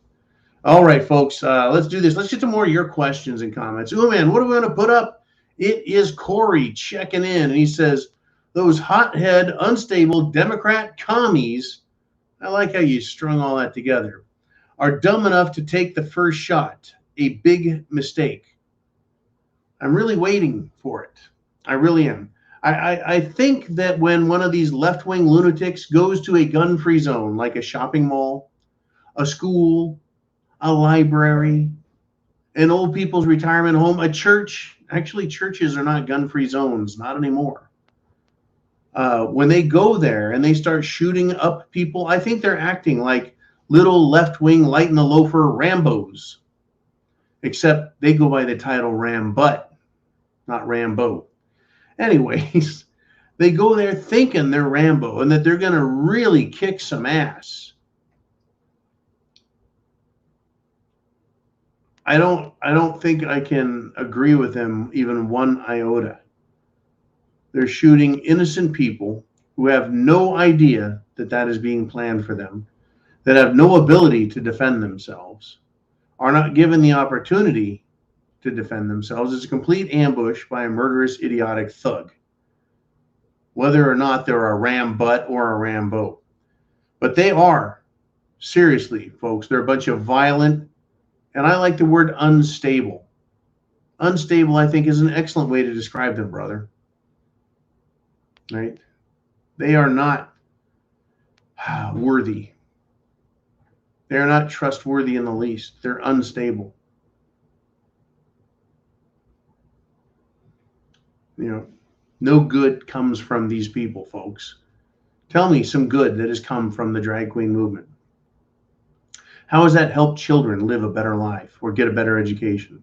All right, folks, let's do this. Let's get to more of your questions and comments. Oh, man, what are we going to put up? It is Corey checking in, and he says, those hothead, unstable Democrat commies, I like how you strung all that together, are dumb enough to take the first shot. A big mistake. I'm really waiting for it. I really am. I think that when one of these left-wing lunatics goes to a gun-free zone, like a shopping mall, a school, a library, an old people's retirement home, a church. Actually, churches are not gun-free zones, not anymore. When they go there and they start shooting up people, I think they're acting like little left-wing light and the loafer Rambos, except they go by the title Rambutt, not Rambo. Anyways, they go there thinking they're Rambo and that they're going to really kick some ass. I don't think I can agree with them even one iota. They're shooting innocent people who have no idea that that is being planned for them, that have no ability to defend themselves, are not given the opportunity to defend themselves. It's a complete ambush by a murderous, idiotic thug, whether or not they're a Rambutt or a Rambo. But they are, seriously, folks, they're a bunch of violent, and I like the word unstable. Unstable, I think, is an excellent way to describe them, brother. Right? They are not worthy. They are not trustworthy in the least. They're unstable. You know, no good comes from these people, folks. Tell me some good that has come from the drag queen movement. How has that helped children live a better life or get a better education?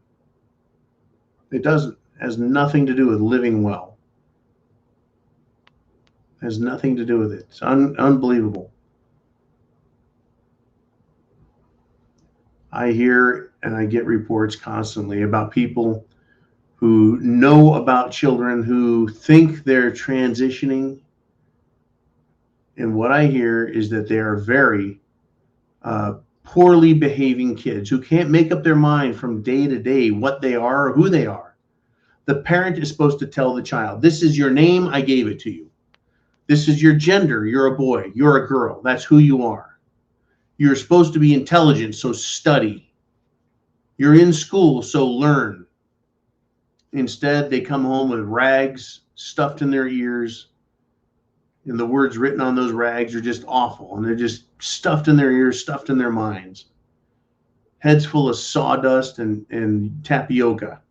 It doesn't. It has nothing to do with living well. It has nothing to do with it. It's unbelievable. I hear and I get reports constantly about people who know about children who think they're transitioning. And what I hear is that they are very poorly behaving kids who can't make up their mind from day to day what they are or who they are. The parent is supposed to tell the child, this is your name, I gave it to you. This is your gender, you're a boy, you're a girl, that's who you are. You're supposed to be intelligent, so study. You're in school, so learn. Instead, they come home with rags stuffed in their ears, and the words written on those rags are just awful, and they're just stuffed in their ears, stuffed in their minds. Heads full of sawdust and tapioca.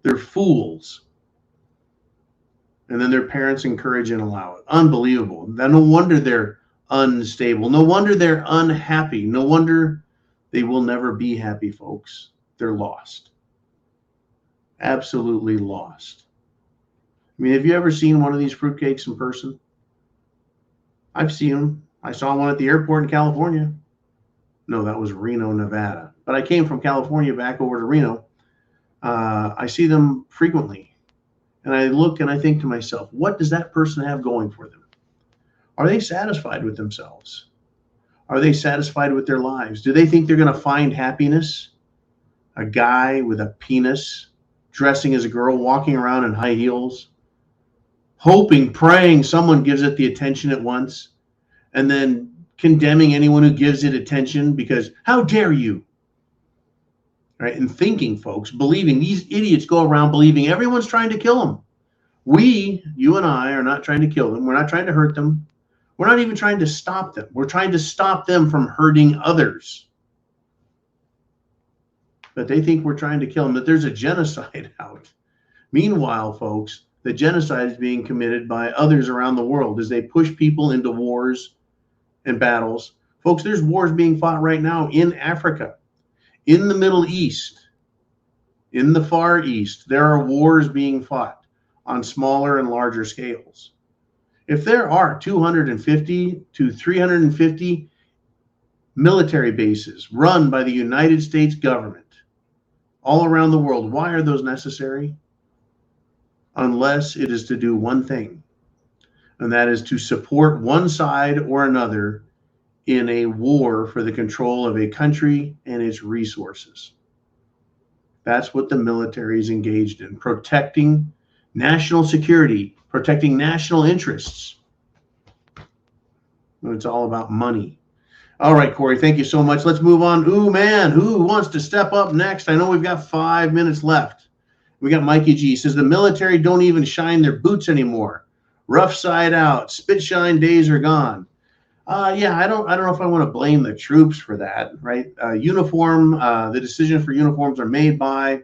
They're fools. And then their parents encourage and allow it. Unbelievable. No wonder they're unstable. No wonder they're unhappy. No wonder they will never be happy, folks. They're lost. Absolutely lost. I mean, have you ever seen one of these fruitcakes in person? I've seen them. I saw one at the airport in California. No, that was Reno, Nevada. But I came from California back over to Reno. I see them frequently. And I look and I think to myself, what does that person have going for them? Are they satisfied with themselves? Are they satisfied with their lives? Do they think they're going to find happiness? A guy with a penis dressing as a girl, walking around in high heels, hoping, praying someone gives it the attention it wants, and then condemning anyone who gives it attention because how dare you? Right? And thinking, folks, believing, these idiots go around believing everyone's trying to kill them. We, you and I, are not trying to kill them. We're not trying to hurt them. We're not even trying to stop them. We're trying to stop them from hurting others. But they think we're trying to kill them, that there's a genocide out. Meanwhile, folks, the genocide is being committed by others around the world as they push people into wars and battles. Folks, there's wars being fought right now in Africa, in the Middle East, in the Far East. There are wars being fought on smaller and larger scales. If there are 250 to 350 military bases run by the United States government all around the world, why are those necessary? Unless it is to do one thing, and that is to support one side or another in a war for the control of a country and its resources. That's what the military is engaged in, protecting national security, protecting national interests. It's all about money. All right, Corey, thank you so much. Let's move on. Ooh, man, who wants to step up next? I know we've got 5 minutes left. We got Mikey G. Says the military don't even shine their boots anymore. Rough side out. Spit shine days are gone. Yeah, I don't know if I want to blame the troops for that, right? The decision for uniforms are made by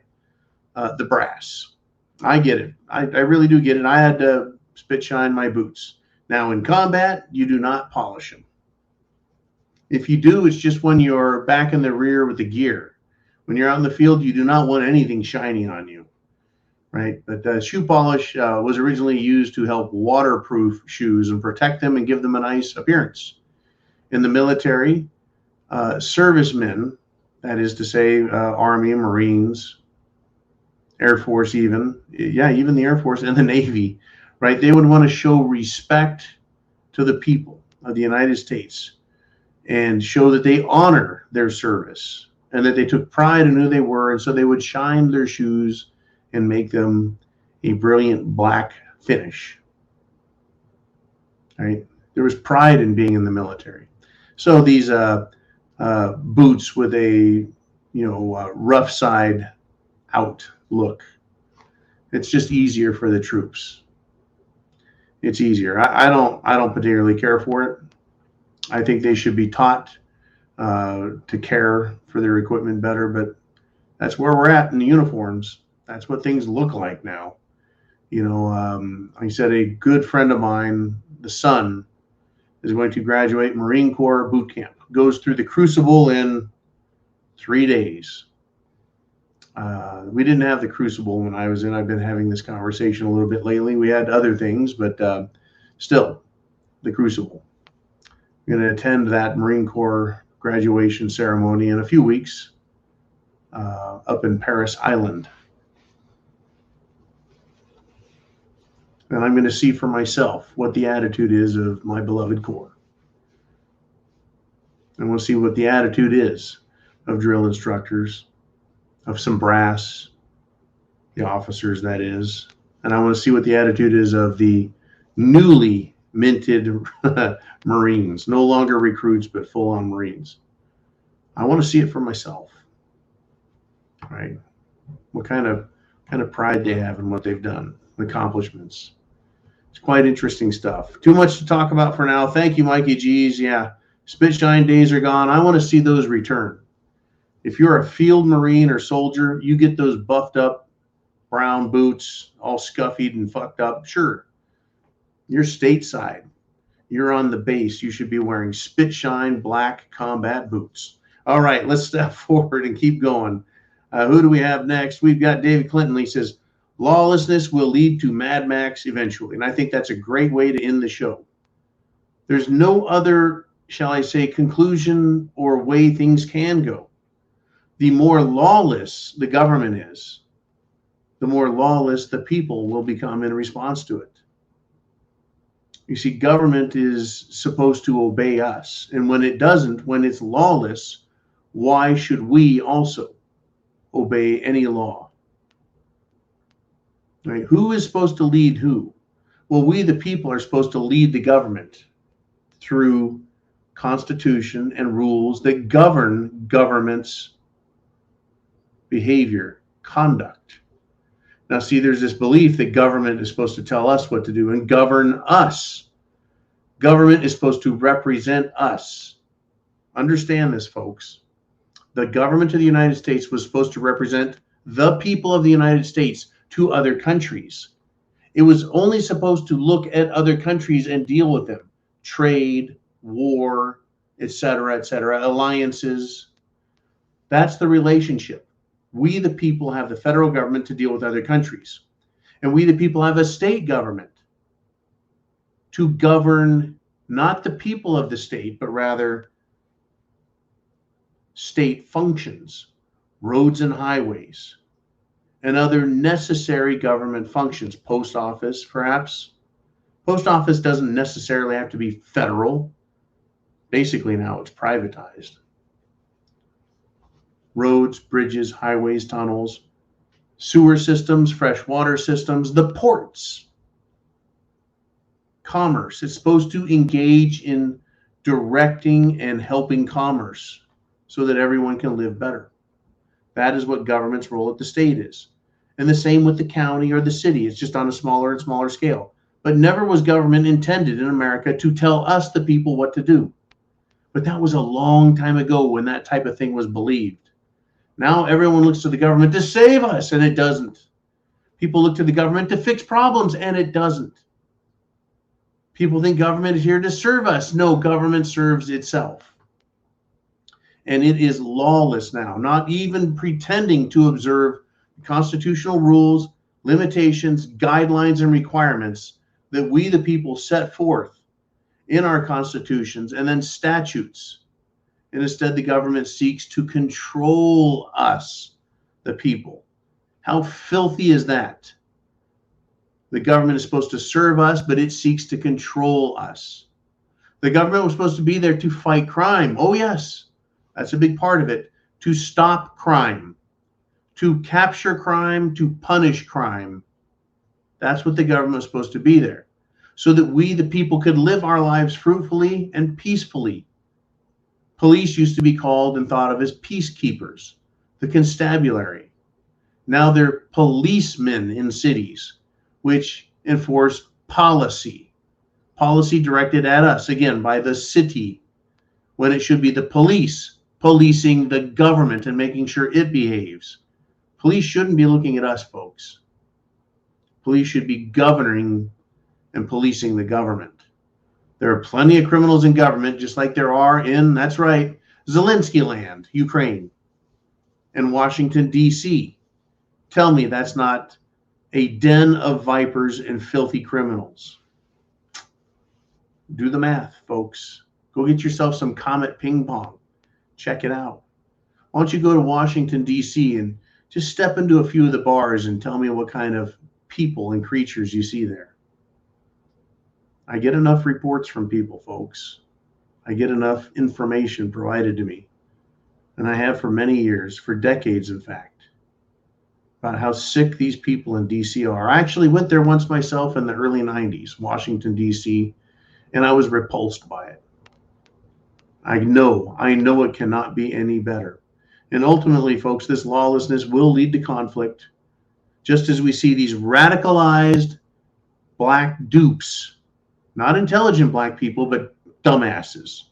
the brass. I get it. I really do get it. I had to spit shine my boots. Now in combat, you do not polish them. If you do, it's just when you're back in the rear with the gear. When you're out in the field, you do not want anything shiny on you, right? But shoe polish was originally used to help waterproof shoes and protect them and give them a nice appearance. In the military, servicemen, that is to say, Army, Marines, Air Force, even the Air Force and the Navy, right? They would want to show respect to the people of the United States and show that they honor their service and that they took pride in who they were. And so they would shine their shoes and make them a brilliant black finish, right? There was pride in being in the military. So these boots with a rough side out look, it's just easier for the troops. It's easier. I don't particularly care for it. I think they should be taught to care for their equipment better, but that's where we're at in the uniforms. That's what things look like now. I said a good friend of mine, the son, is going to graduate Marine Corps boot camp. Goes through the crucible in 3 days. We didn't have the crucible when I was in. I've been having this conversation a little bit lately. We had other things, but still, the crucible. I'm going to attend that Marine Corps graduation ceremony in a few weeks up in Paris Island. And I'm going to see for myself what the attitude is of my beloved Corps. And we'll see what the attitude is of drill instructors, of some brass, the officers, that is. And I want to see what the attitude is of the newly minted Marines, no longer recruits, but full-on Marines. I want to see it for myself, right? What kind of pride they have in what they've done, accomplishments. It's quite interesting stuff. Too much to talk about for now. Thank you, Mikey G's. Yeah, spit shine days are gone. I want to see those return. If you're a field Marine or soldier, you get those buffed up brown boots, all scuffied and fucked up. Sure, you're stateside. You're on the base. You should be wearing spit shine black combat boots. All right, let's step forward and keep going. Who do we have next? We've got David Clinton. He says, lawlessness will lead to Mad Max eventually. And I think that's a great way to end the show. There's no other, shall I say, conclusion or way things can go. The more lawless the government is, the more lawless the people will become in response to it. You see, government is supposed to obey us. And when it doesn't, when it's lawless, why should we also obey any law? Right? Who is supposed to lead who? Well, we, the people, are supposed to lead the government through constitution and rules that govern government's behavior, conduct. Now, see, there's this belief that government is supposed to tell us what to do and govern us. Government is supposed to represent us. Understand this, folks. The government of the United States was supposed to represent the people of the United States to other countries. It was only supposed to look at other countries and deal with them. Trade, war, etc., alliances. That's the relationship. We, the people, have the federal government to deal with other countries. And we, the people, have a state government to govern not the people of the state, but rather state functions, roads and highways, and other necessary government functions. Post office, perhaps. Post office doesn't necessarily have to be federal. Basically, now it's privatized. Roads, bridges, highways, tunnels, sewer systems, fresh water systems, the ports. Commerce. It's supposed to engage in directing and helping commerce so that everyone can live better. That is what government's role at the state is. And the same with the county or the city. It's just on a smaller and smaller scale. But never was government intended in America to tell us, the people, what to do. But that was a long time ago when that type of thing was believed. Now everyone looks to the government to save us, and it doesn't. People look to the government to fix problems, and it doesn't. People think government is here to serve us. No, government serves itself. And it is lawless now, not even pretending to observe constitutional rules, limitations, guidelines, and requirements that we, the people, set forth in our constitutions and then statutes. And instead, the government seeks to control us, the people. How filthy is that? The government is supposed to serve us, but it seeks to control us. The government was supposed to be there to fight crime. Oh, yes, that's a big part of it. To stop crime, to capture crime, to punish crime. That's what the government was supposed to be there, so that we, the people, could live our lives fruitfully and peacefully. Police used to be called and thought of as peacekeepers, the constabulary. Now they're policemen in cities, which enforce policy directed at us, again, by the city, when it should be the police policing the government and making sure it behaves. Police shouldn't be looking at us, folks. Police should be governing and policing the government. There are plenty of criminals in government, just like there are in, that's right, Zelensky land, Ukraine, and Washington, D.C. Tell me that's not a den of vipers and filthy criminals. Do the math, folks. Go get yourself some Comet ping pong. Check it out. Why don't you go to Washington, D.C. and just step into a few of the bars and tell me what kind of people and creatures you see there. I get enough reports from people, folks. I get enough information provided to me, and I have for many years, for decades, in fact, about how sick these people in D.C. are. I actually went there once myself in the early 90s, Washington, D.C., and I was repulsed by it. I know it cannot be any better. And ultimately, folks, this lawlessness will lead to conflict, just as we see these radicalized black dupes, not intelligent black people, but dumbasses,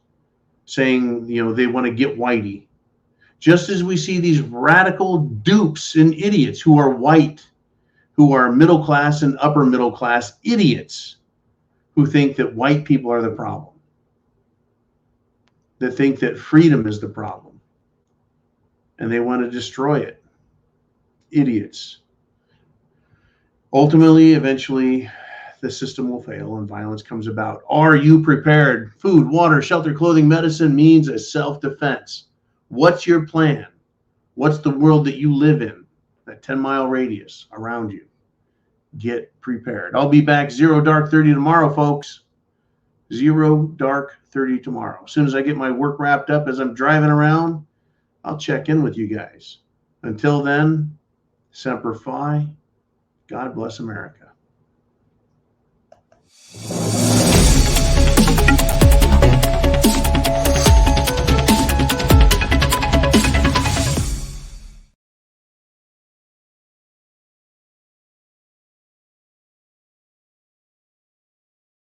saying, they want to get whitey. Just as we see these radical dupes and idiots who are white, who are middle class and upper middle class idiots, who think that white people are the problem, that think that freedom is the problem, and they want to destroy it. Idiots. Ultimately, eventually, the system will fail and violence comes about. Are you prepared? Food, water, shelter, clothing, medicine means a self-defense. What's your plan? What's the world that you live in, that 10-mile radius around you? Get prepared. I'll be back 0 dark 30 tomorrow, folks. 0 dark 30 tomorrow. As soon as I get my work wrapped up as I'm driving around, I'll check in with you guys. Until then, Semper Fi. God bless America.